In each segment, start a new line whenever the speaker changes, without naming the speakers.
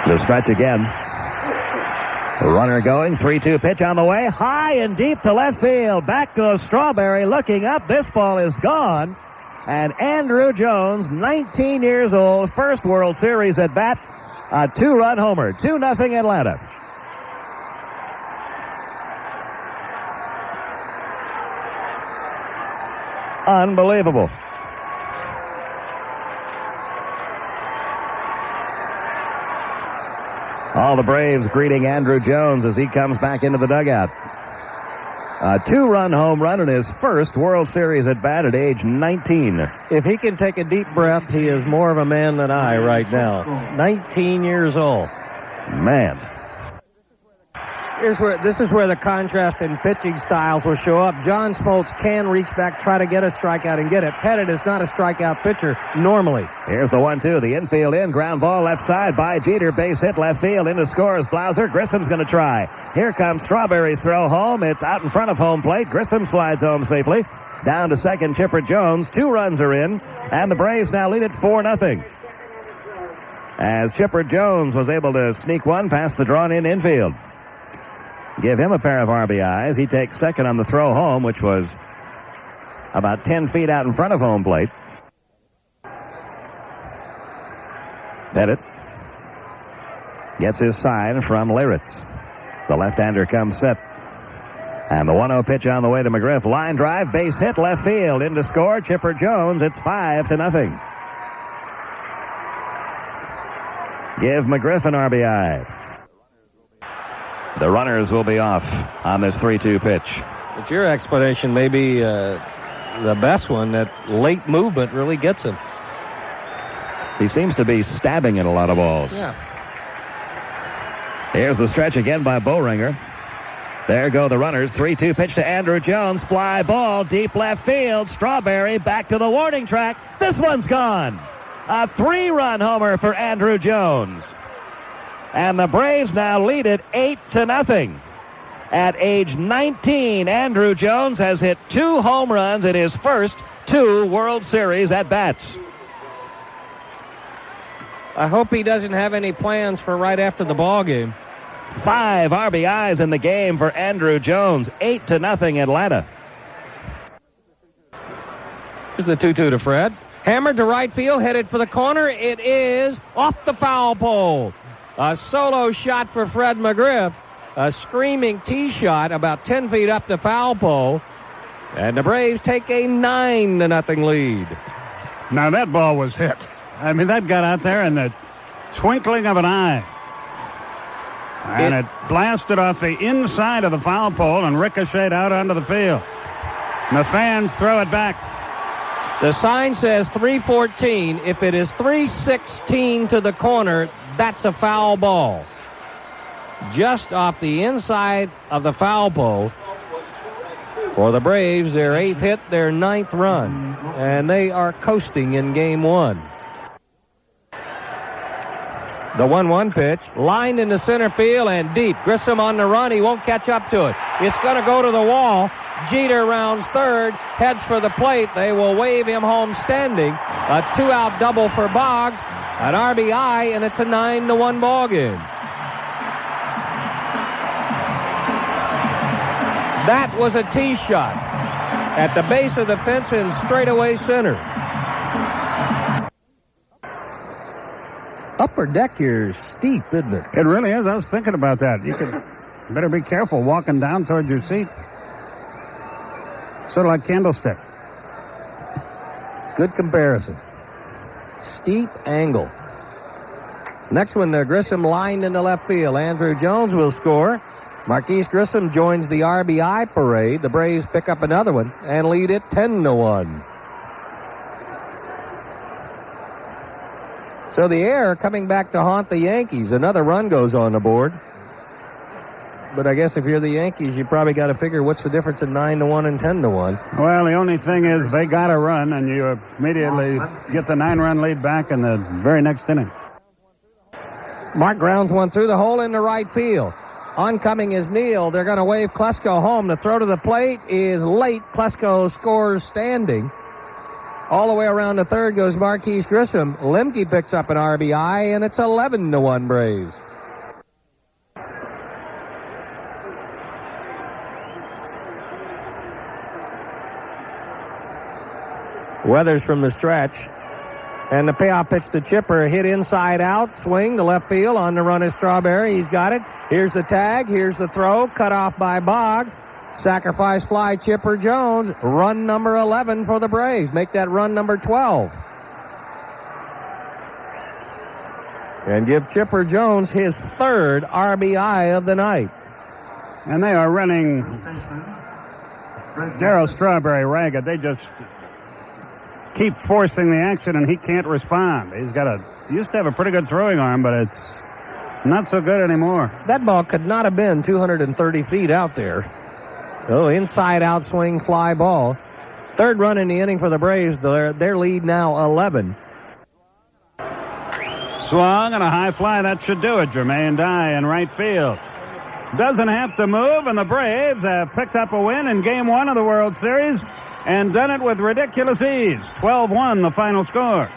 The stretch again. Runner going, 3-2 pitch on the way, high and deep to left field. Back goes Strawberry, looking up. This ball is gone. And Andrew Jones, 19 years old, first World Series at bat, a 2-run homer, 2-0 Atlanta. Unbelievable. All the Braves greeting Andrew Jones as he comes back into the dugout. A 2-run home run in his first World Series at bat at age 19.
If he can take a deep breath, he is more of a man than I right now. 19 years old.
Man.
This is where the contrast in pitching styles will show up. John Smoltz can reach back, try to get a strikeout and get it. Pettit is not a strikeout pitcher normally.
Here's the 1-2. The infield in. Ground ball left side by Jeter. Base hit left field. Into scores Blauser. Grissom's going to try. Here comes Strawberry's throw home. It's out in front of home plate. Grissom slides home safely. Down to second, Chipper Jones. 2 runs are in. And the Braves now lead it 4-0. As Chipper Jones was able to sneak one past the drawn-in infield. Give him a pair of RBIs. He takes second on the throw home, which was about 10 feet out in front of home plate. Pettit gets his sign from Liritz. The left-hander comes set. And the 1-0 pitch on the way to McGriff. Line drive, base hit, left field. In to score, Chipper Jones. It's 5-0. Give McGriff an RBI. The runners will be off on this 3-2 pitch.
But your explanation may be the best one, that late movement really gets him.
He seems to be stabbing at a lot of balls.
Yeah.
Here's the stretch again by Boehringer. There go the runners. 3-2 pitch to Andrew Jones. Fly ball, deep left field. Strawberry back to the warning track. This one's gone. A 3-run homer for Andrew Jones. And the Braves now lead it 8-0. At age 19, Andrew Jones has hit 2 home runs in his first 2 World Series at-bats.
I hope he doesn't have any plans for right after the ball game.
5 RBIs in the game for Andrew Jones. 8-0 Atlanta.
Here's the 2-2 to Fred. Hammered to right field, headed for the corner. It is off the foul pole. A solo shot for Fred McGriff. A screaming tee shot about 10 feet up the foul pole. And the Braves take a 9-0 lead.
Now that ball was hit. I mean, that got out there in the twinkling of an eye. And it blasted off the inside of the foul pole and ricocheted out onto the field. And the fans throw it back.
The sign says 314. If it is 316 to the corner, that's a foul ball. Just off the inside of the foul pole. For the Braves, their 8th hit, their 9th run. And they are coasting in game 1. The 1-1 pitch, lined into center field and deep. Grissom on the run. He won't catch up to it. It's going to go to the wall. Jeter rounds third, heads for the plate. They will wave him home standing. A 2-out double for Boggs. An RBI, and it's a 9-1 ball game. That was a tee shot at the base of the fence in straightaway center. Upper deck here is steep, isn't it?
It really is. I was thinking about that. You could better be careful walking down toward your seat. Sort of like Candlestick.
Good comparison. Steep angle. Next one, Grissom lined into left field. Andrew Jones will score. Marquise Grissom joins the RBI parade. The Braves pick up another one and lead it 10-1. So the air coming back to haunt the Yankees. Another run goes on the board. But I guess if you're the Yankees, you probably got to figure what's the difference in 9-1 and 10-1.
Well, the only thing is they got to run, and you immediately get the 9-run lead back in the very next inning.
Mark grounds one through the hole into right field. Oncoming is Neal. They're going to wave Klesko home. The throw to the plate is late. Klesko scores standing.
All the way around to third goes Marquise Grissom. Lemke picks up an RBI, and it's 11-1 Braves. Weathers from the stretch. And the payoff pitch to Chipper, hit inside out, swing to left field. On the run is Strawberry. He's got it. Here's the tag. Here's the throw. Cut off by Boggs. Sacrifice fly, Chipper Jones. Run number 11 for the Braves. Make that run number 12. And give Chipper Jones his third RBI of the night.
And they are running Darryl Strawberry ragged. They just keep forcing the action, and he can't respond. He used to have a pretty good throwing arm, but it's not so good anymore.
That ball could not have been 230 feet out there. Oh, inside out swing, fly ball. Third run in the inning for the Braves. Their lead now 11.
Swung and a high fly. That should do it. Jermaine Dye in right field. Doesn't have to move, and the Braves have picked up a win in Game 1 of the World Series and done it with ridiculous ease. 12-1 the final score.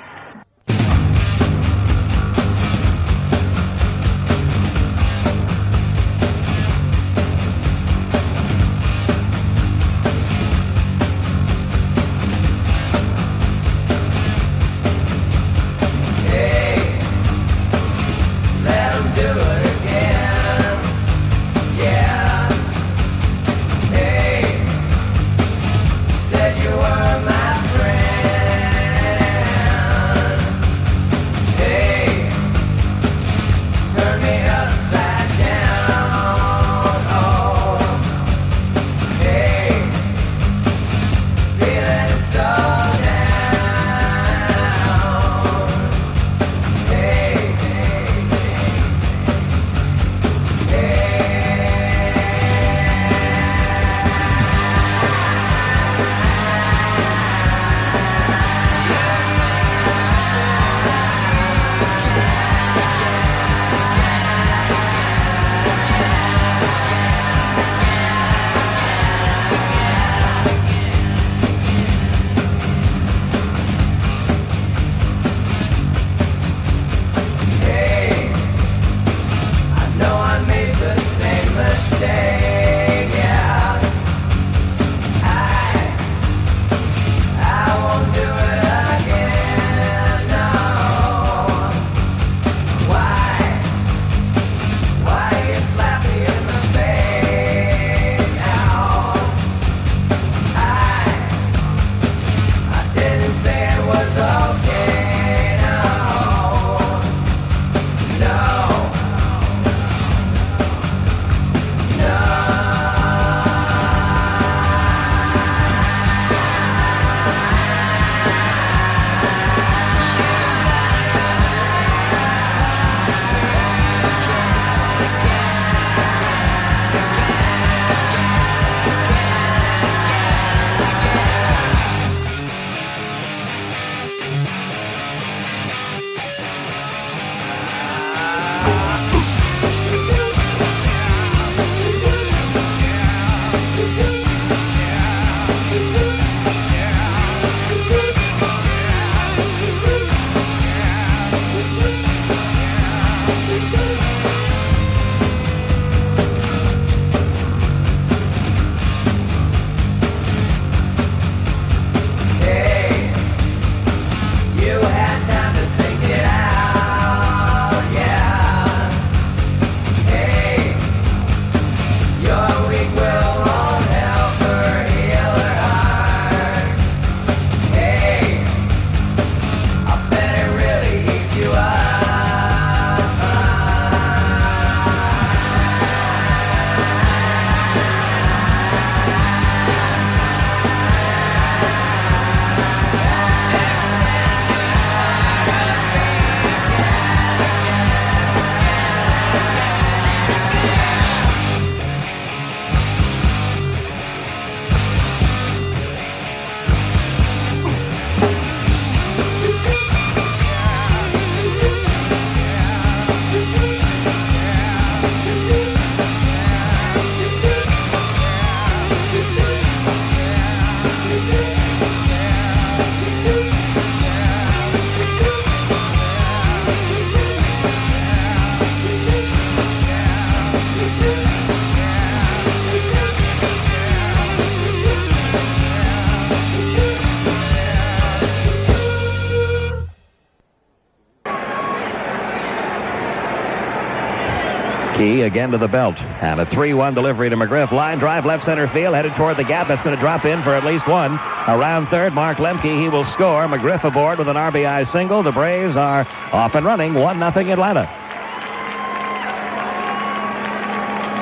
Key again to the belt. And a 3-1 delivery to McGriff. Line drive left center field. Headed toward the gap. That's going to drop in for at least one. Around third, Mark Lemke. He will score. McGriff aboard with an RBI single. The Braves are off and running. 1-0 Atlanta.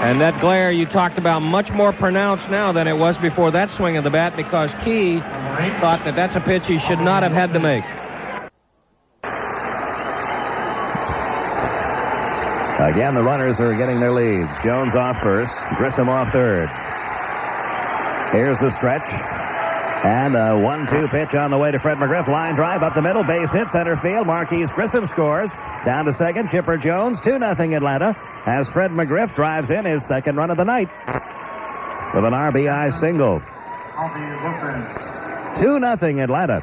And that glare you talked about much more pronounced now than it was before that swing of the bat, because Key thought that that's a pitch he should not have had to make.
Again, the runners are getting their leads. Jones off first. Grissom off third. Here's the stretch. And a 1-2 pitch on the way to Fred McGriff. Line drive up the middle. Base hit center field. Marquise Grissom scores. Down to second, Chipper Jones. 2-0 Atlanta as Fred McGriff drives in his second run of the night with an RBI single. 2-0 Atlanta.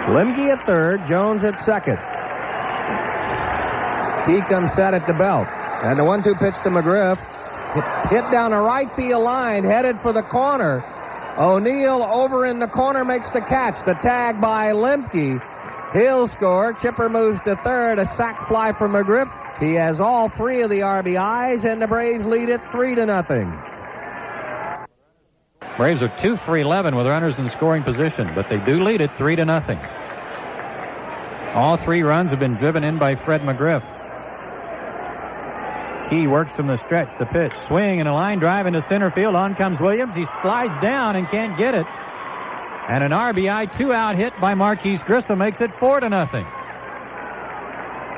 Lemke at third, Jones at second. Key comes set at the belt. And the 1-2 pitch to McGriff. Hit down a right field line, headed for the corner. O'Neill over in the corner makes the catch. The tag by Lemke. He'll score. Chipper moves to third. A sac fly for McGriff. He has all three of the RBIs, and the Braves lead it 3-0.
Braves are 2 for 11 with runners in scoring position, but they do lead it 3-0. All 3 runs have been driven in by Fred McGriff. Key works from the stretch. The pitch, swing, and a line drive into center field. On comes Williams. He slides down and can't get it. And an RBI 2-out hit by Marquise Grissom makes it 4-0.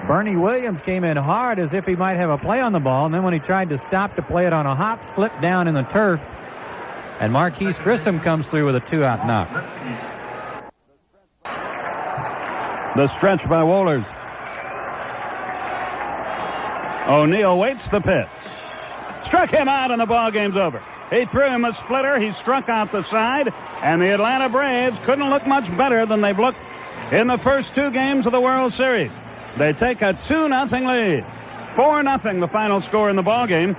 Bernie Williams came in hard as if he might have a play on the ball, and then when he tried to stop to play it on a hop, slipped down in the turf. And Marquise Grissom comes through with a 2-out knock.
The stretch by Wohlers. O'Neill waits the pitch. Struck him out and the ball game's over. He threw him a splitter. He struck out the side. And the Atlanta Braves couldn't look much better than they've looked in the first 2 games of the World Series. They take a 2-0 lead. 4-0 the final score in the ball game.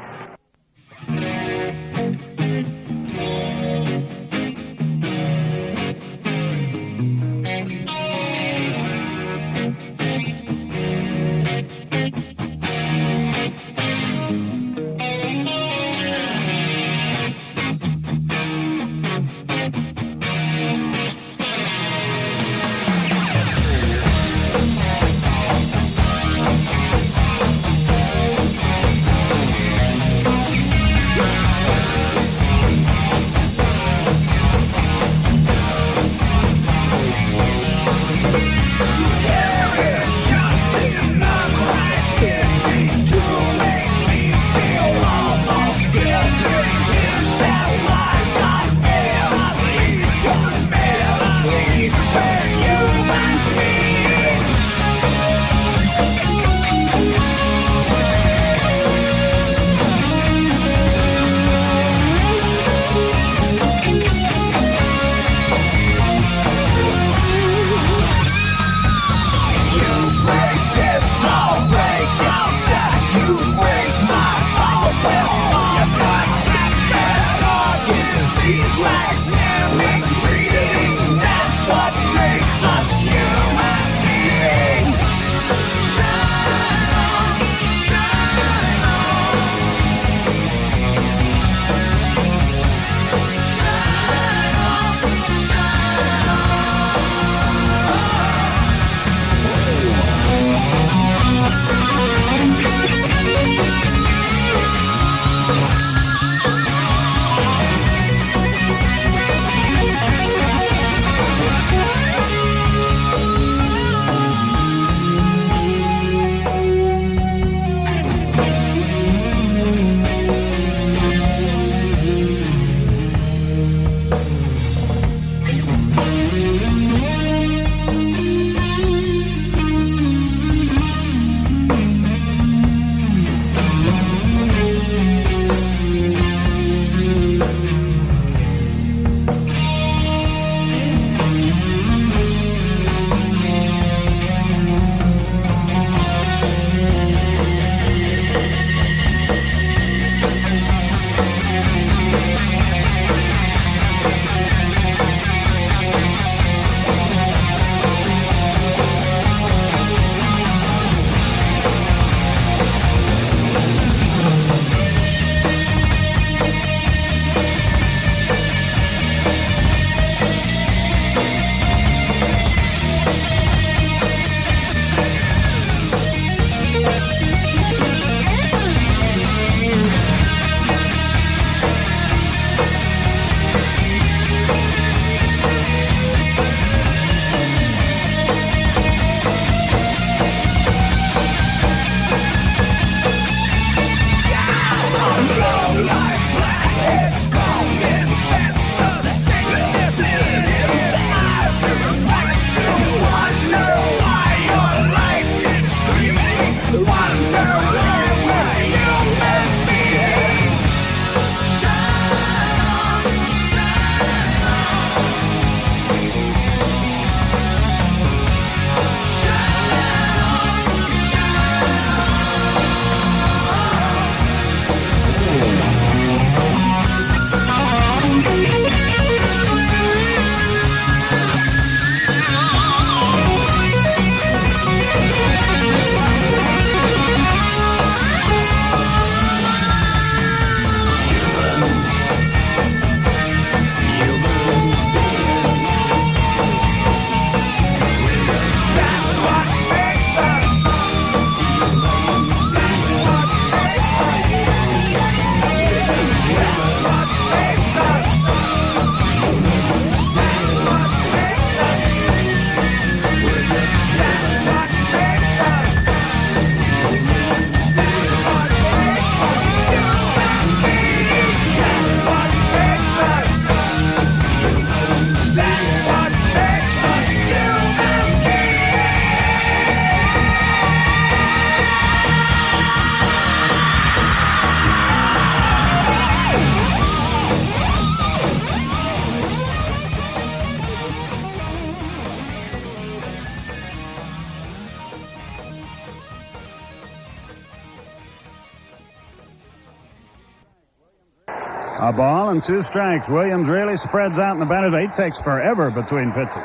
A ball and 2 strikes. Williams really spreads out in the batter. He takes forever between pitches.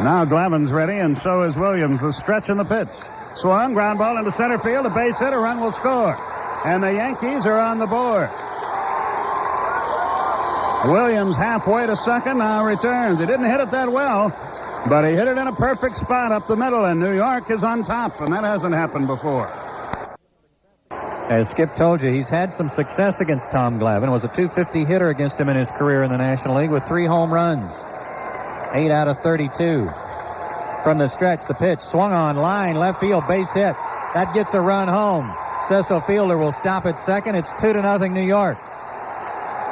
Now Glavine's ready, and so is Williams. The stretch and the pitch. Swung, ground ball into center field. A base hit, a run will score. And the Yankees are on the board. Williams halfway to second, now returns. He didn't hit it that well, but he hit it in a perfect spot up the middle, and New York is on top, and that hasn't happened before.
As Skip told you, he's had some success against Tom Glavine. Was a .250 hitter against him in his career in the National League with 3 home runs. 8 out of 32. From the stretch, the pitch swung on line, left field, base hit. That gets a run home. Cecil Fielder will stop at second. It's 2-0 New York.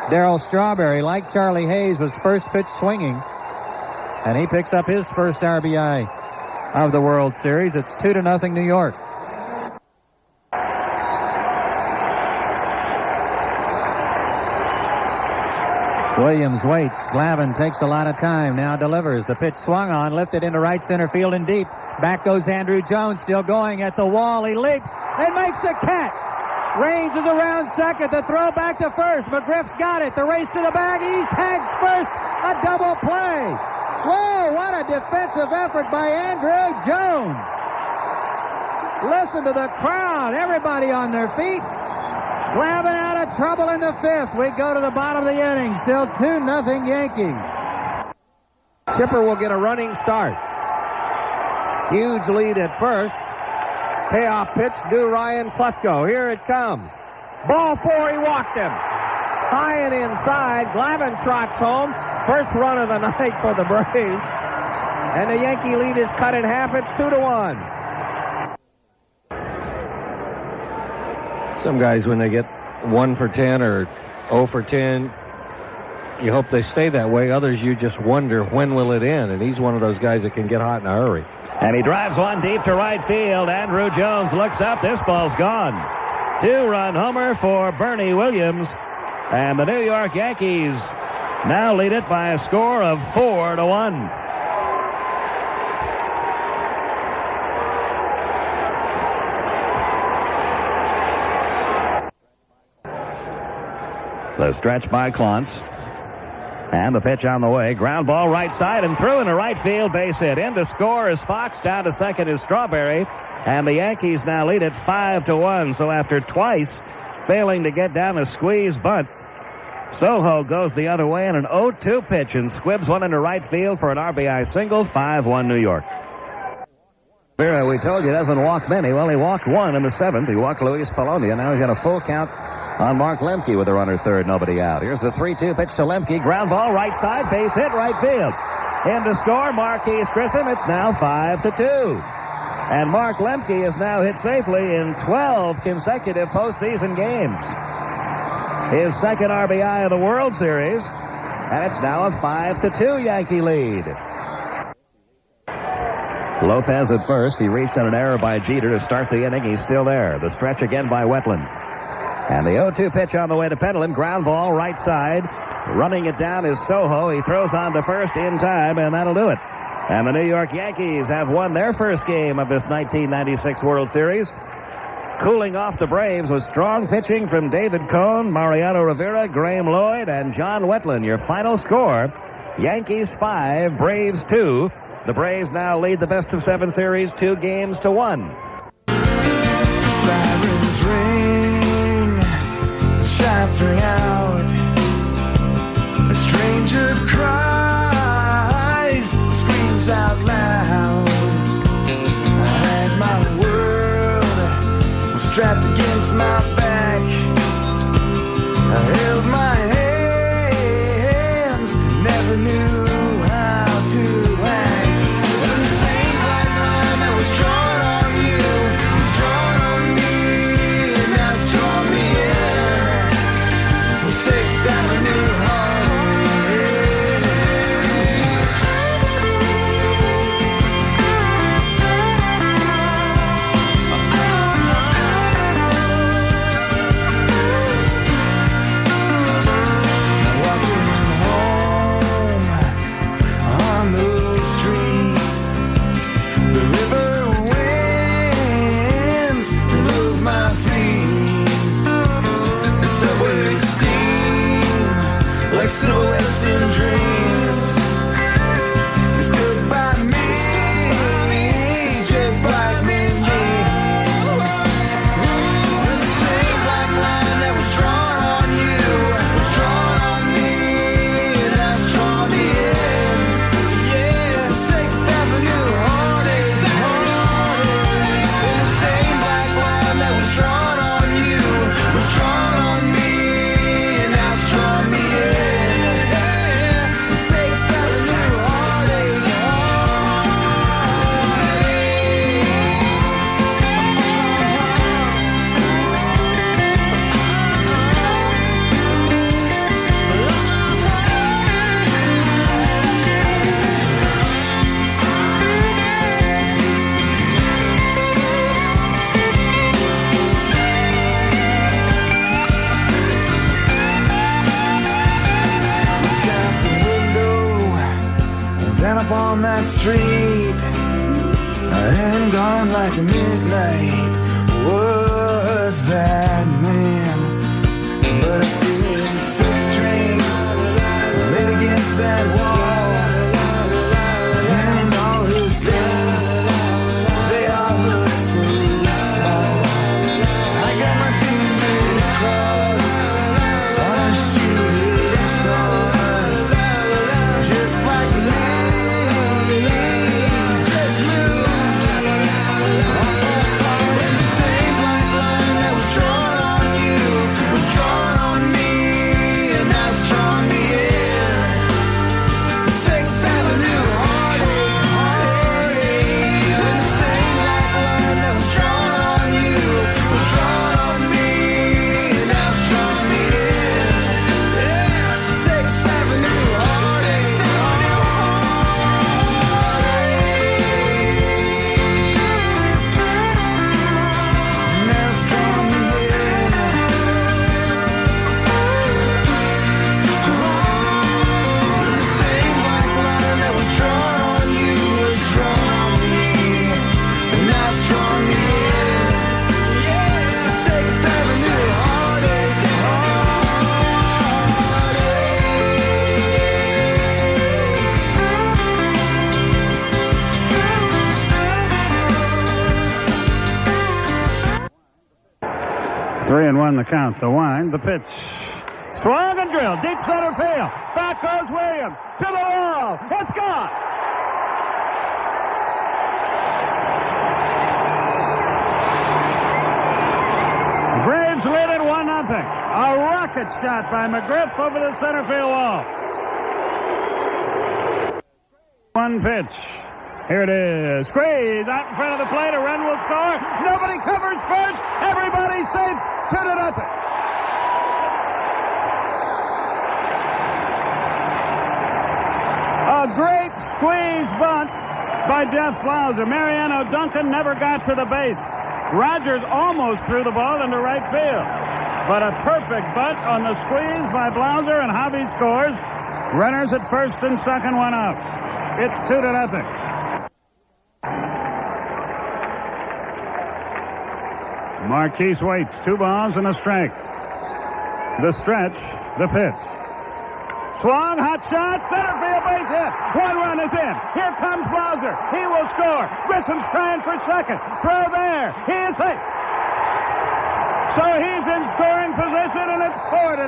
Darryl Strawberry, like Charlie Hayes, was first pitch swinging, and he picks up his first RBI of the World Series. It's 2-0 New York. Williams waits. Glavine takes a lot of time. Now delivers. The pitch swung on, lifted into right center field and deep. Back goes Andrew Jones, still going at the wall. He leaps and makes the catch. Raines is around second. The throw back to first. McGriff's got it. The race to the bag. He tags first. A double play. Whoa, what a defensive effort by Andrew Jones. Listen to the crowd. Everybody on their feet. Glavine out of trouble in the 5th. We go to the bottom of the inning. Still 2-0 Yankees.
Chipper will get a running start. Huge lead at first. Payoff pitch due Ryan Klesko. Here it comes. Ball 4, he walked him. High and inside. Glavine trots home. First run of the night for the Braves. And the Yankee lead is cut in half. It's 2-1.
Some guys, when they get 1 for 10 or 0 for 10, you hope they stay that way. Others, you just wonder, when will it end? And he's one of those guys that can get hot in a hurry.
And he drives one deep to right field. Andrew Jones looks up. This ball's gone. 2-run homer for Bernie Williams. And the New York Yankees now lead it by a score of 4-1. The stretch by Clontz. And the pitch on the way. Ground ball right side and through into right field. Base hit. In to score is Fox. Down to second is Strawberry. And the Yankees now lead it 5-1. So after twice failing to get down a squeeze bunt, Soho goes the other way in an 0-2 pitch and squibs one into right field for an RBI single. 5-1 New York. We told you he doesn't walk many. Well, he walked 1 in the 7th. He walked Luis Polonia. Now he's got a full count on Mark Lemke with a runner third, nobody out. Here's the 3-2 pitch to Lemke. Ground ball right side, base hit right field. In to score, Marquise Grissom. It's now 5-2. And Mark Lemke has now hit safely in 12 consecutive postseason games. His second RBI of the World Series. And it's now a 5-2 Yankee lead. Lopez at first. He reached on an error by Jeter to start the inning. He's still there. The stretch again by Wetland. And the 0-2 pitch on the way to Pendleton. Ground ball right side. Running it down is Soho. He throws on to first in time, and that'll do it. And the New York Yankees have won their first game of this 1996 World Series. Cooling off the Braves was strong pitching from David Cohn, Mariano Rivera, Graham Lloyd, and John Wetland. Your final score, Yankees 5, Braves 2. The Braves now lead the best-of-7 series 2-1.
Sirens ring, shots ring out. A stranger cries, screams out loud. I had my world was strapped against my back. I held my hands, never knew how to act. And the same bright line that was drawn on you was drawn on me, and now it's drawn me in. With 6th Avenue Highway. silhouettes and dreams. You stood by me, just like memories. When the same black line that was drawn on you was drawn on me, and that's drawn me in. Yeah, 6th Avenue heartache. When the same black line that was drawn on you was drawn on me, and that's drawn me in. Yeah, 6th Avenue heartache. Out the window, down up on that street, and gone like a midnight was that man. But I see the 6 strings laid against that wall, and all his things, they all look so small. I got my fingers crossed on a shooting star, just like Lee, just moved. When the same black line that was drawn on you was drawn on me, and that's drawn me in. 6th Avenue heartache, heartache. When the same black line that was drawn on you was drawn on me, and that's drawn me in. Yeah, 6th Avenue heartache, and that's drawn me in. The same black line that was drawn on you was drawn on me, and that's drawn me in. Yeah, 6th Avenue heartache, heartache.
3-1 the count. The wind, the pitch. Swung and drilled. Deep center field. Back goes Williams. To the wall. It's gone. The Braves lead it 1-0. A rocket shot by McGriff over the center field wall. One pitch. Here it is. Squeeze out in front of the plate. A run will score. Nobody covers first. Everybody's safe. 2-0. A great squeeze bunt by Jeff Blauser. Mariano Duncan never got to the base. Rogers almost threw the ball into right field. But a perfect bunt on the squeeze by Blauser, and Javi scores. Runners at first and second, one out. It's 2-0. Marquise waits. 2 balls and a strike. The stretch, the pitch. Swung, hot shot, center field base hit. 1 run is in. Here comes Blauser. He will score. Grissom's trying for second. Throw there. He is safe. So he's in scoring position, and it's 4-0.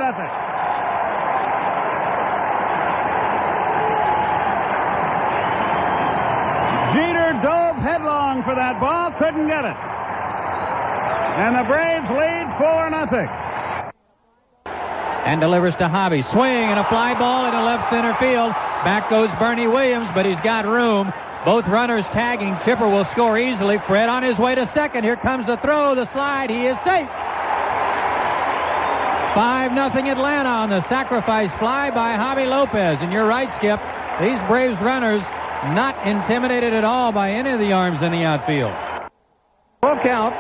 Jeter dove headlong for that ball, couldn't get it. And the Braves lead 4-0.
And delivers to Hobby. Swing and a fly ball into left center field. Back goes Bernie Williams, but he's got room. Both runners tagging. Chipper will score easily. Fred on his way to second. Here comes the throw, the slide. He is safe. 5-0 Atlanta on the sacrifice fly by Javi Lopez. And you're right, Skip. These Braves runners not intimidated at all by any of the arms in the outfield.
Full count.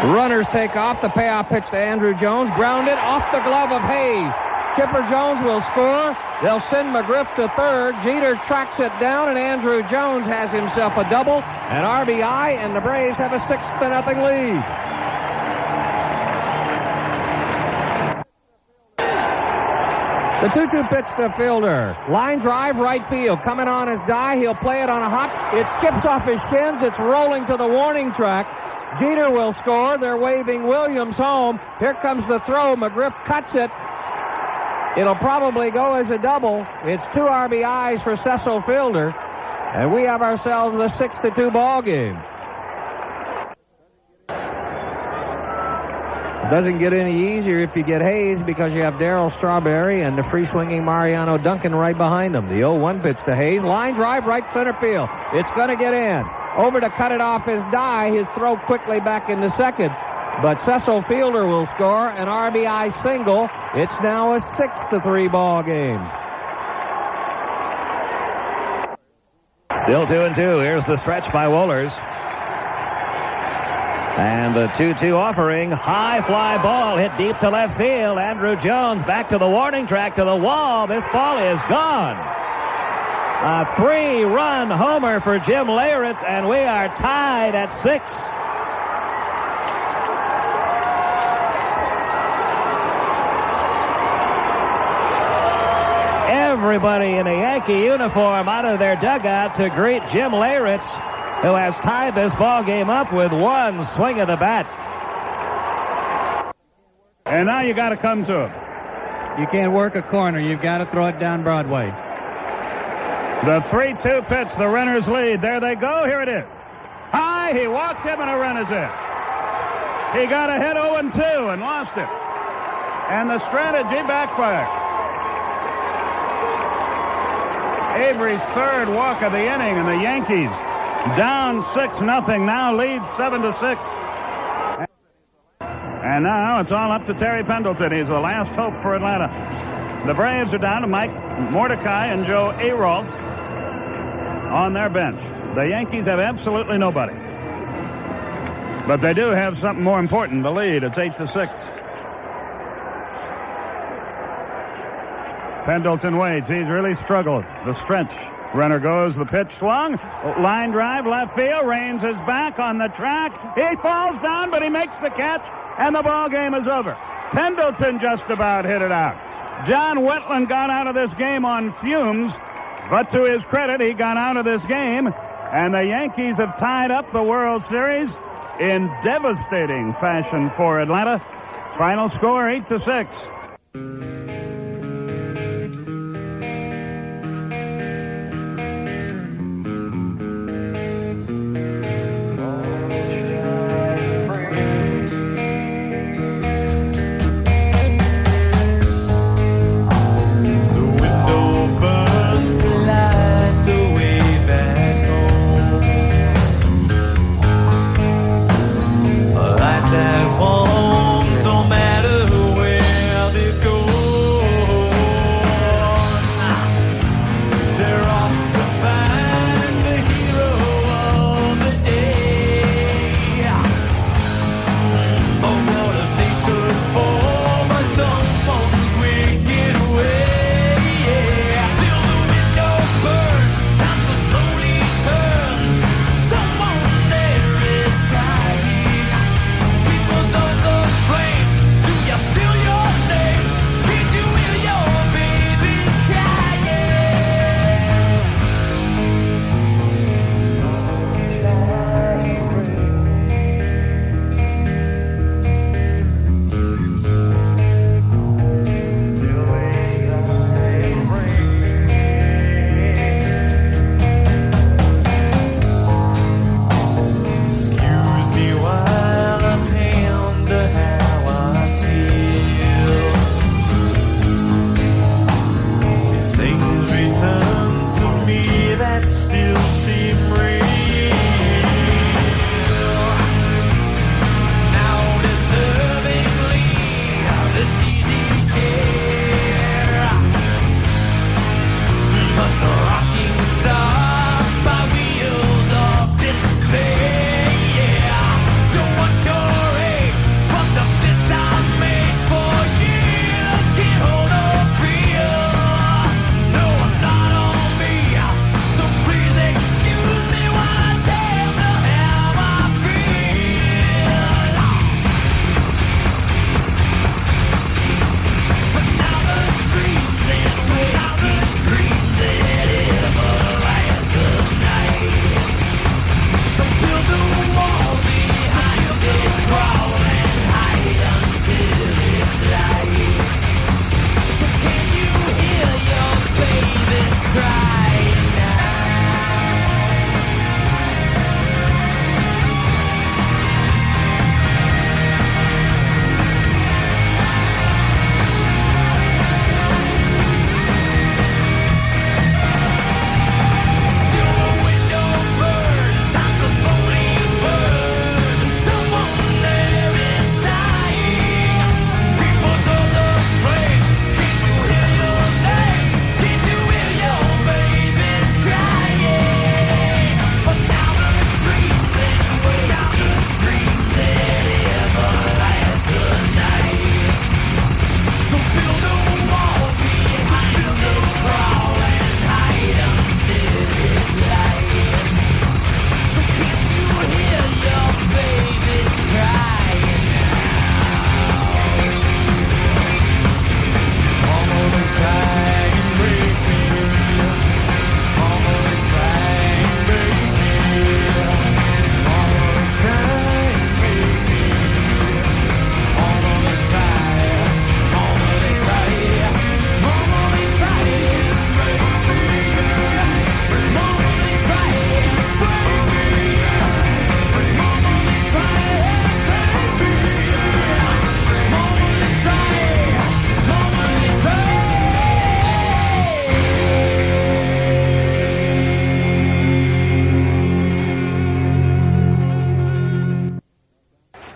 Runners take off. The payoff pitch to Andrew Jones. Grounded off the glove of Hayes. Chipper Jones will score. They'll send McGriff to third. Jeter tracks it down, and Andrew Jones has himself a double, an RBI, and the Braves have a 6-0 lead. The 2-2 pitch to Fielder. Line drive, right field. Coming on his die. He'll play it on a hop. It skips off his shins. It's rolling to the warning track. Jeter will score. They're waving Williams home. Here comes the throw. McGriff cuts it. It'll probably go as a double. It's 2 RBIs for Cecil Fielder. And we have ourselves a 6-2 ball game. It doesn't get any easier if you get Hayes because you have Darryl Strawberry and the free-swinging Mariano Duncan right behind them. The 0-1 pitch to Hayes. Line drive, right center field. It's going to get in. Over to cut it off his die. His throw quickly back into second. But Cecil Fielder will score an RBI single. It's now a 6-3 ball game.
Still 2-2. Here's the stretch by Wohlers. And the 2-2 offering. High fly ball hit deep to left field. Andrew Jones back to the warning track to the wall. This ball is gone. A 3-run homer for Jim Leyritz, and we are tied at 6. Everybody in a Yankee uniform out of their dugout to greet Jim Leyritz, who has tied this ball game up with one swing of the bat.
And now you got to come to him.
You can't work a corner. You've got to throw it down Broadway.
The 3-2 pitch, the runners lead. There they go. Here it is. High, he walked him, and a run is in. He got ahead 0-2 and lost it. And the strategy backfired. Avery's third walk of the inning, and the Yankees down 6-0, now lead 7-6. And now it's all up to Terry Pendleton. He's the last hope for Atlanta. The Braves are down to Mike Mordecai and Joe Aralt on their bench. The Yankees have absolutely nobody. But they do have something more important, the lead. It's 8-6. Pendleton waits. He's really struggled. The stretch. Runner goes. The pitch swung. Line drive, left field. Raines is back on the track. He falls down, but he makes the catch, and the ball game is over. Pendleton just about hit it out. John Wetland got out of this game on fumes, but to his credit, he got out of this game, and the Yankees have tied up the World Series in devastating fashion for Atlanta. Final score 8-6.
No matter where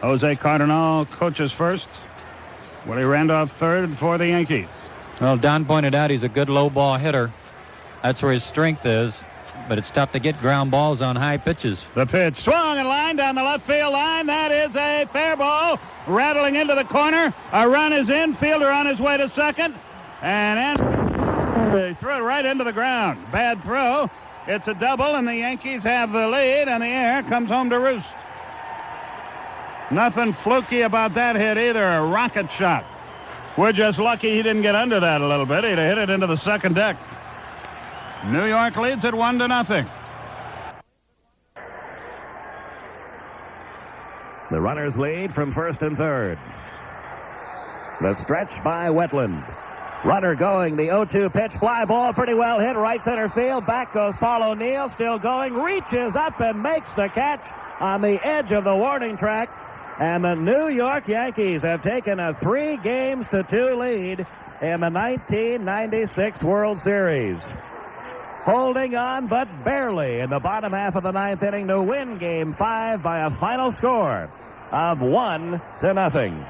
Jose Cardinal coaches first. Willie Randolph third for the Yankees.
Well, Don pointed out he's a good low ball hitter. That's where his strength is, but it's tough to get ground balls on high pitches.
The pitch swung and lined down the left field line. That is a fair ball, rattling into the corner. A run is in. Fielder on his way to second, and they threw it right into the ground. Bad throw. It's a double, and the Yankees have the lead, and the air comes home to roost. Nothing fluky about that hit either. A rocket shot. We're just lucky he didn't get under that a little bit. He'd have hit it into the second deck. New York leads it 1-0.
The runners lead from first and third. The stretch by Wetland. Runner going, the 0-2 pitch, fly ball, pretty well hit, right center field. Back goes Paul O'Neill, still going, reaches up and makes the catch on the edge of the warning track. And the New York Yankees have taken a 3-2 lead in the 1996 World Series. Holding on, but barely, in the bottom half of the ninth inning to win Game 5 by a final score of 1-0.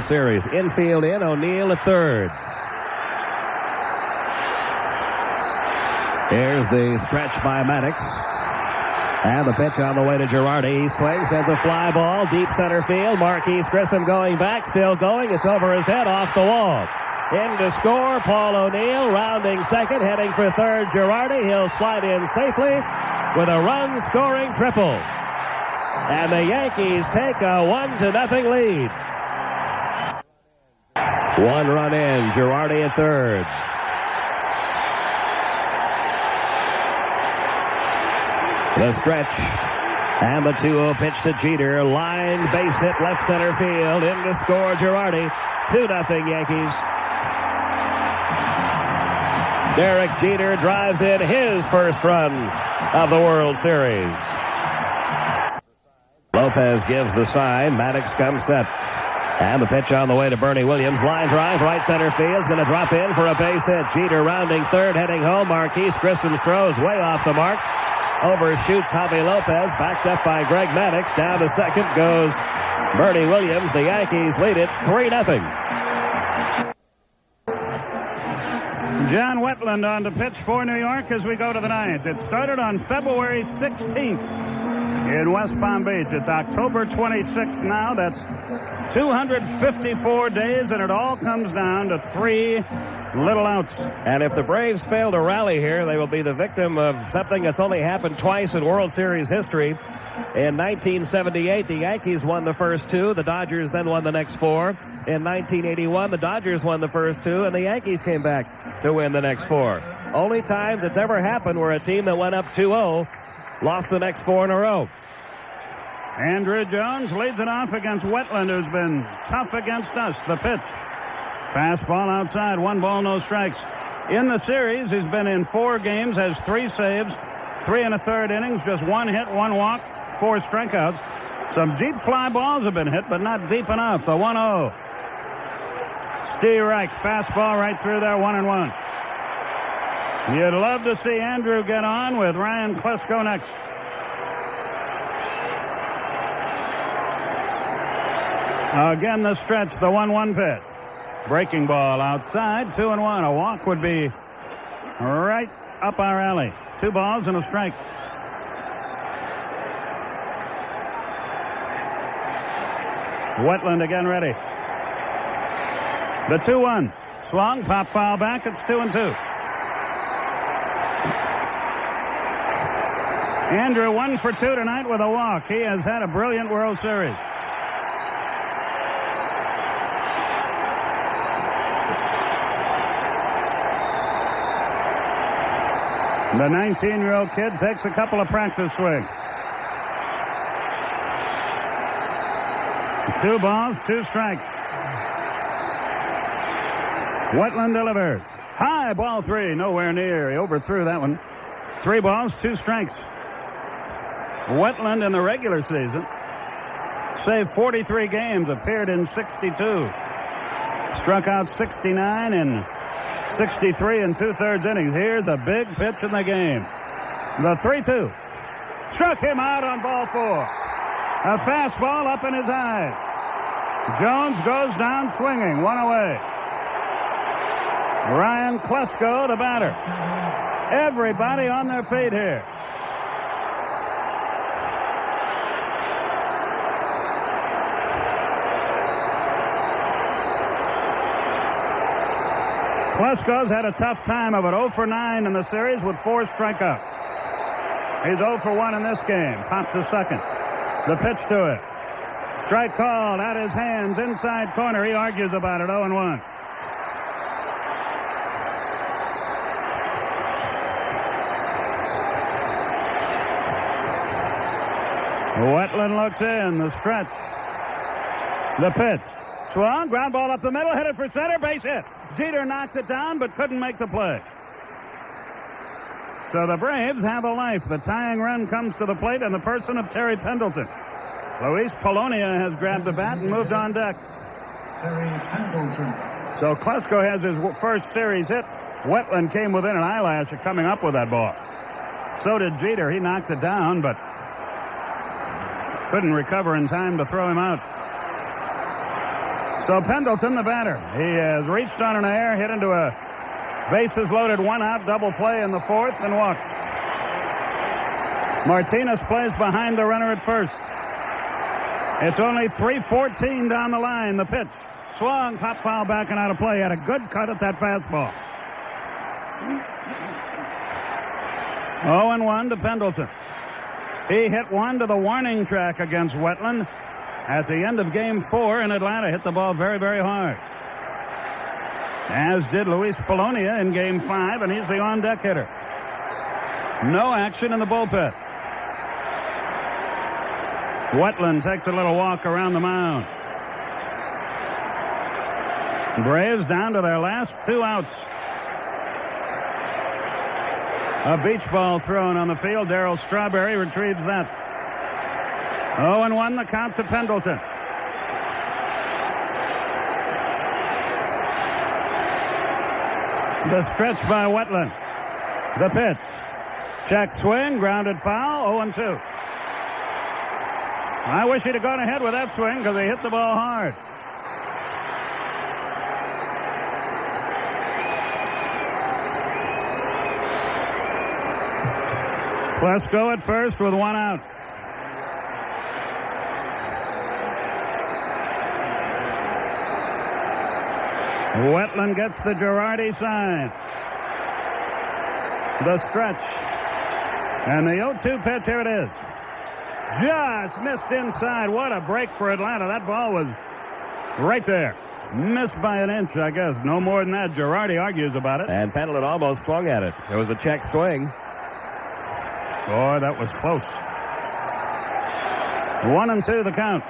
Series. Infield in, O'Neill at third. Here's the stretch by Maddox. And the pitch on the way to Girardi. He swings, sends a fly ball, deep center field. Marquise Grissom going back, still going. It's over his head, off the wall. In to score, Paul O'Neill, rounding second, heading for third, Girardi. He'll slide in safely with a run-scoring triple. And the Yankees take a 1-0 lead. 1 run in, Girardi at third. The stretch, and the 2-0 pitch to Jeter. Line base hit left center field. In to score, Girardi. 2-0 Yankees. Derek Jeter drives in his first run of the World Series. Lopez gives the sign. Maddox comes set. And the pitch on the way to Bernie Williams. Line drive, right center field. Is going to drop in for a base hit. Jeter rounding third, heading home. Marquise Grissom's throws way off the mark. Overshoots Javi Lopez. Backed up by Greg Maddox. Down to second goes Bernie Williams. The Yankees lead it 3-0.
John Wetland on to pitch for New York as we go to the ninth. It started on February 16th in West Palm Beach. It's October 26th now. That's 254 days, and it all comes down to 3 little outs.
And if the Braves fail to rally here, they will be the victim of something that's only happened twice in World Series history. In 1978, the Yankees won the first 2. The Dodgers then won the next 4. In 1981, the Dodgers won the first 2, and the Yankees came back to win the next 4. Only times it's ever happened where a team that went up 2-0 lost the next 4 in a row.
Andrew Jones leads it off against Wetland, who's been tough against us. The pitch. Fastball outside, 1 ball, no strikes. In the series, he's been in 4 games, has 3 saves, 3 1/3 innings, just 1 hit, 1 walk, 4 strikeouts. Some deep fly balls have been hit, but not deep enough. The 1-0. Steve Reich, fastball right through there, 1-1. You'd love to see Andrew get on with Ryan Klesko next. Again, the stretch, the 1-1 pitch. Breaking ball outside, 2-1. A walk would be right up our alley. 2 balls and a strike. Wetland again ready. The 2-1. Swung, pop foul back. It's 2-2. Andrew 1 for 2 tonight with a walk. He has had a brilliant World Series. The 19-year-old kid takes a couple of practice swings. 2 balls, 2 strikes. Wetland delivers. High, ball 3, nowhere near. He overthrew that one. 3 balls, 2 strikes. Wetland in the regular season saved 43 games, appeared in 62. Struck out 69 in 63 and 2/3 innings. Here's a big pitch in the game. The 3-2. Struck him out on ball 4. A fastball up in his eyes. Jones goes down swinging, 1 away. Ryan Klesko, the batter. Everybody on their feet here. Klesko's had a tough time of it. 0 for 9 in the series with 4 strikeouts. He's 0 for 1 in this game. Popped to second. The pitch to it. Strike called out his hands inside corner. He argues about it. 0-1. Wetland looks in. The stretch. The pitch. Swung. Ground ball up the middle. Headed for center. Base hit. Jeter knocked it down but couldn't make the play. So the Braves have a life. The tying run comes to the plate in the person of Terry Pendleton. Luis Polonia has grabbed the bat and moved on deck.
Terry Pendleton.
So Klesko has his first series hit. Wetland came within an eyelash of coming up with that ball. So did Jeter. He knocked it down but couldn't recover in time to throw him out. So Pendleton, the batter, he has reached on an error, hit into a bases loaded 1-out double play in the 4th and walked. Martinez plays behind the runner at first. It's only 3:14 down the line. The pitch. Swung, pop foul back and out of play. Had a good cut at that fastball. 0-1 to Pendleton. He hit one to the warning track against Wetland at the end of Game 4 in Atlanta. Hit the ball very, very hard. As did Luis Polonia in Game 5, and he's the on-deck hitter. No action in the bullpen. Wetland takes a little walk around the mound. Braves down to their last 2 outs. A beach ball thrown on the field. Darryl Strawberry retrieves that. 0-1 the count to Pendleton. The stretch by Wetland. The pitch. Check swing, grounded foul, 0-2. I wish he'd have gone ahead with that swing because he hit the ball hard. Klesko at first with 1 out. Wetland gets the Girardi sign. The stretch. And the 0-2 pitch, here it is. Just missed inside. What a break for Atlanta. That ball was right there. Missed by an inch, I guess. No more than that. Girardi argues about it.
And Pendleton almost swung at it. It was a check swing.
Boy, that was close. 1-2 the count.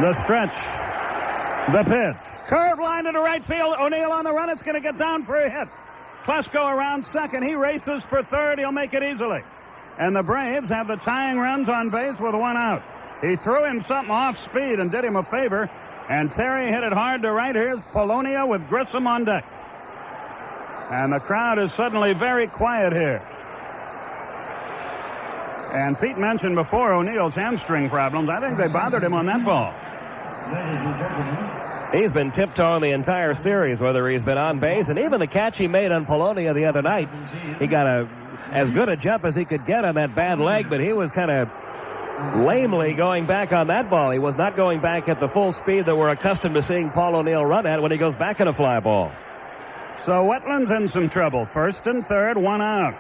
The stretch. The pitch. Curve line into right field. O'Neill on the run. It's going to get down for a hit. Klesko around second. He races for third. He'll make it easily. And the Braves have the tying runs on base with 1 out. He threw him something off speed and did him a favor. And Terry hit it hard to right. Here's Polonia with Grissom on deck. And the crowd is suddenly very quiet here. And Pete mentioned before O'Neill's hamstring problems. I think they bothered him on that ball.
He's been tiptoeing the entire series, whether he's been on base, and even the catch he made on Polonia the other night. He got as good a jump as he could get on that bad leg, but he was kind of lamely going back on that ball. He was not going back at the full speed that we're accustomed to seeing Paul O'Neill run at when he goes back in a fly ball.
So Wetland's in some trouble. First and third, 1 out.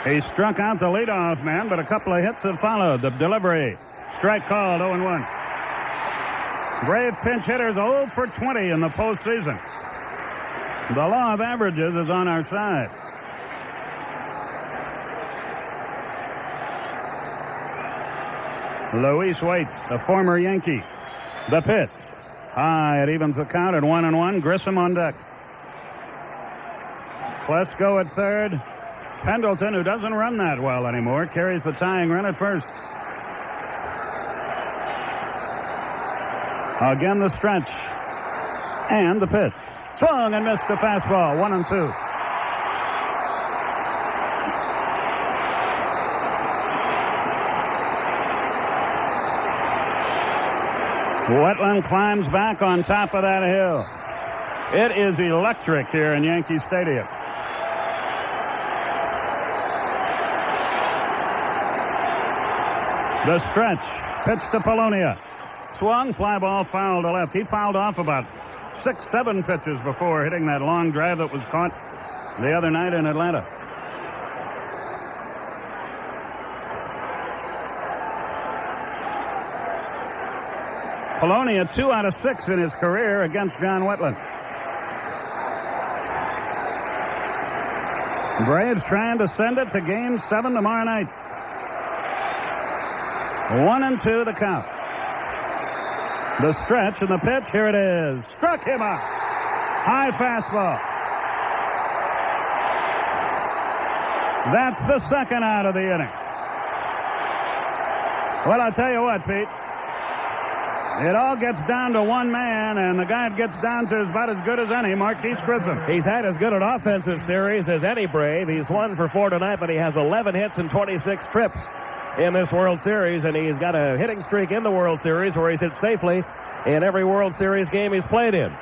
He struck out the leadoff man, but a couple of hits have followed. The delivery. Strike called, 0-1. Brave pinch hitters 0 for 20 in the postseason. The law of averages is on our side. Luis waits, a former Yankee. The pitch. High, it evens the count at 1-1. Grissom on deck. Klesko at third. Pendleton, who doesn't run that well anymore, carries the tying run at first. Again the stretch. And the pitch. Swung and missed the fastball. 1-2. Wetland climbs back on top of that hill. It is electric here in Yankee Stadium. The stretch. Pitch to Polonia. Swung, fly ball, foul to left. He fouled off about 6-7 pitches before hitting that long drive that was caught the other night in Atlanta. Polonia 2 out of 6 in his career against John Wetland. Braves trying to send it to Game 7 tomorrow night. 1-2 the count. The stretch and the pitch. Here it is. Struck him out. High fastball. That's the second out of the inning. Well, I'll tell you what, Pete. It all gets down to one man, and the guy it gets down to is about as good as any, Marquise Grissom.
He's had as good an offensive series as any Brave. He's 1 for 4 tonight, but he has 11 hits and 26 trips in this World Series, and he's got a hitting streak in the World Series where he's hit safely in every World Series game he's played in.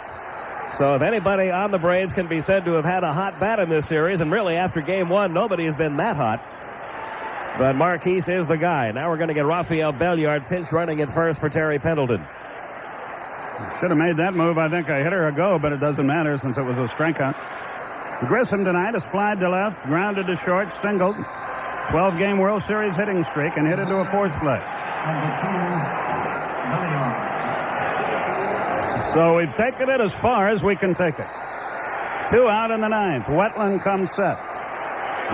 So if anybody on the Braves can be said to have had a hot bat in this series, and really after game one, nobody has been that hot. But Marquise is the guy. Now we're going to get Rafael Belliard pinch running at first for Terry Pendleton.
Should have made that move, I think, a hit or a go, but it doesn't matter since it was a strikeout. Grissom tonight has flied to left, grounded to short, singled. 12-game World Series hitting streak and hit into a force play. So we've taken it as far as we can take it. 2 out in the ninth. Wetland comes set.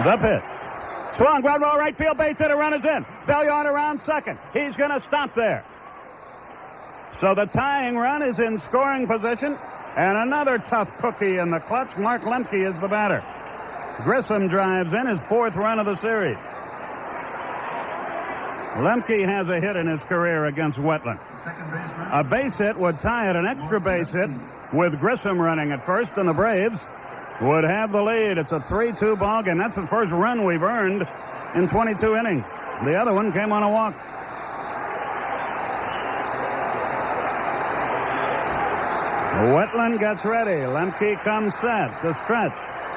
The pitch. Swung, ground ball, right field, base hit, a run is in. Belliard around second. He's going to stop there. So the tying run is in scoring position. And another tough cookie in the clutch. Mark Lemke is the batter. Grissom drives in his 4th run of the series. Lemke has a hit in his career against Wetland. A base hit would tie it, an extra base hit with Grissom running at first, and the Braves would have the lead. It's a 3-2 ball game. That's the first run we've earned in 22 innings. The other one came on a walk. Wetland gets ready. Lemke comes set. The stretch.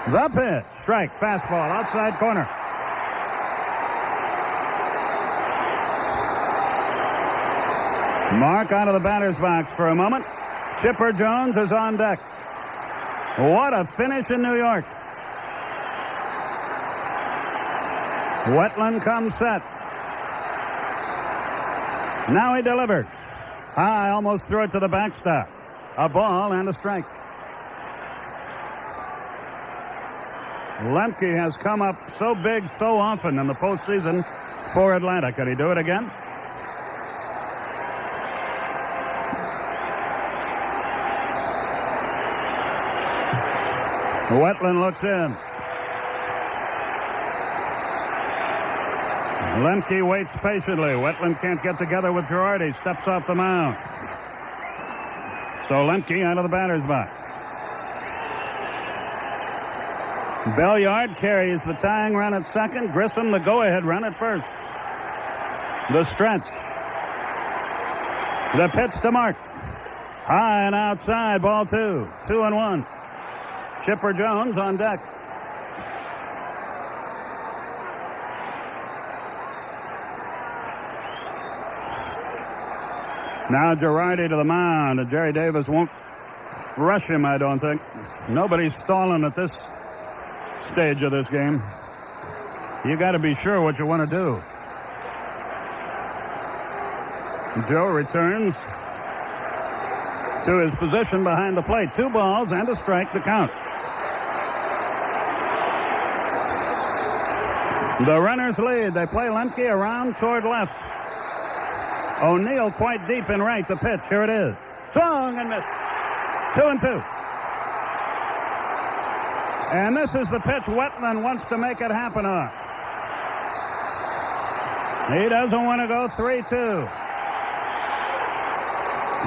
The pitch. Strike. Fastball. Outside corner. Mark out of the batter's box for a moment. Chipper Jones is on deck. What a finish in New York. Wetland comes set. Now he delivers. High, almost threw it to the backstop. A ball and a strike. Lemke has come up so big so often in the postseason for Atlanta. Could he do it again? Wetland looks in. Lemke waits patiently. Wetland can't get together with Girardi. Steps off the mound. So Lemke out of the batter's box. Belliard carries the tying run at second. Grissom the go-ahead run at first. The stretch. The pitch to Mark. High and outside. Ball 2. 2-1. Chipper Jones on deck. Now Girardi to the mound, and Jerry Davis won't rush him, I don't think. Nobody's stalling at this stage of this game. You got to be sure what you want to do. Joe returns to his position behind the plate. 2 balls and a strike to count. The runners lead. They play Lemke around toward left. O'Neill quite deep in right. The pitch. Here it is. Swung and missed. 2-2. And this is the pitch Wetland wants to make it happen on. He doesn't want to go 3-2.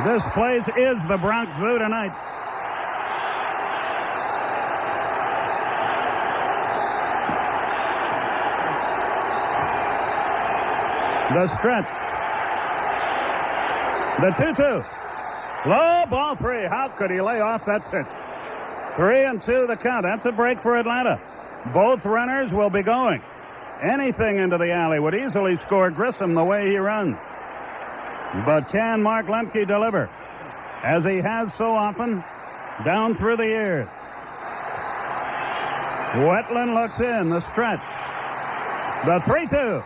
This place is the Bronx Zoo tonight. The stretch. The 2-2. Low, ball 3. How could he lay off that pitch? 3-2 the count. That's a break for Atlanta. Both runners will be going. Anything into the alley would easily score Grissom the way he runs. But can Mark Lemke deliver? As he has so often down through the years. Wetland looks in. The stretch. The 3-2.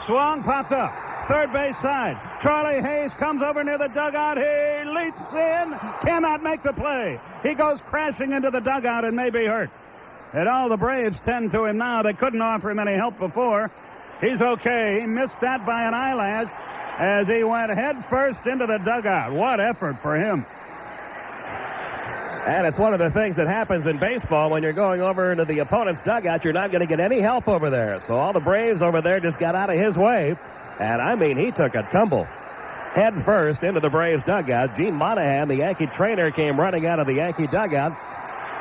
Swung, popped up. Third base side. Charlie Hayes comes over near the dugout. He leaps in. Cannot make the play. He goes crashing into the dugout and may be hurt. And all the Braves tend to him now. They couldn't offer him any help before. He's okay. He missed that by an eyelash as he went head first into the dugout. What effort for him.
And it's one of the things that happens in baseball when you're going over into the opponent's dugout. You're not going to get any help over there. So all the Braves over there just got out of his way. And, I mean, he took a tumble head first into the Braves dugout. Gene Monahan, the Yankee trainer, came running out of the Yankee dugout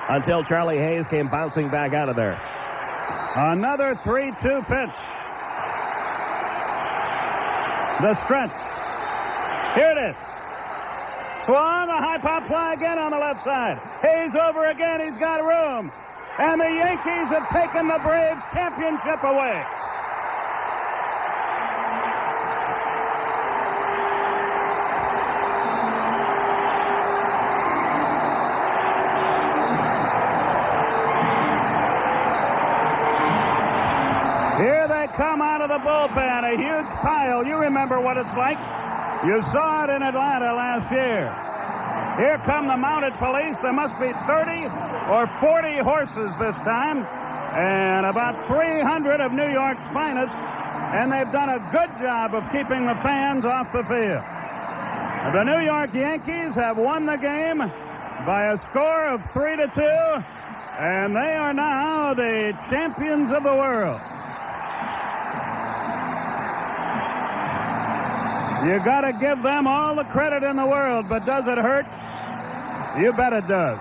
until Charlie Hayes came bouncing back out of there.
Another 3-2 pitch. The stretch. Here it is. Swung, a high pop fly again on the left side. Hayes over again. He's got room. And the Yankees have taken the Braves championship away. Here they come out of the bullpen, a huge pile. You remember what it's like. You saw it in Atlanta last year. Here come the mounted police. There must be 30 or 40 horses this time, and about 300 of New York's finest, and they've done a good job of keeping the fans off the field. The New York Yankees have won the game by a score of 3-2, and they are now the champions of the world. You got to give them all the credit in the world, but does it hurt? You bet it does.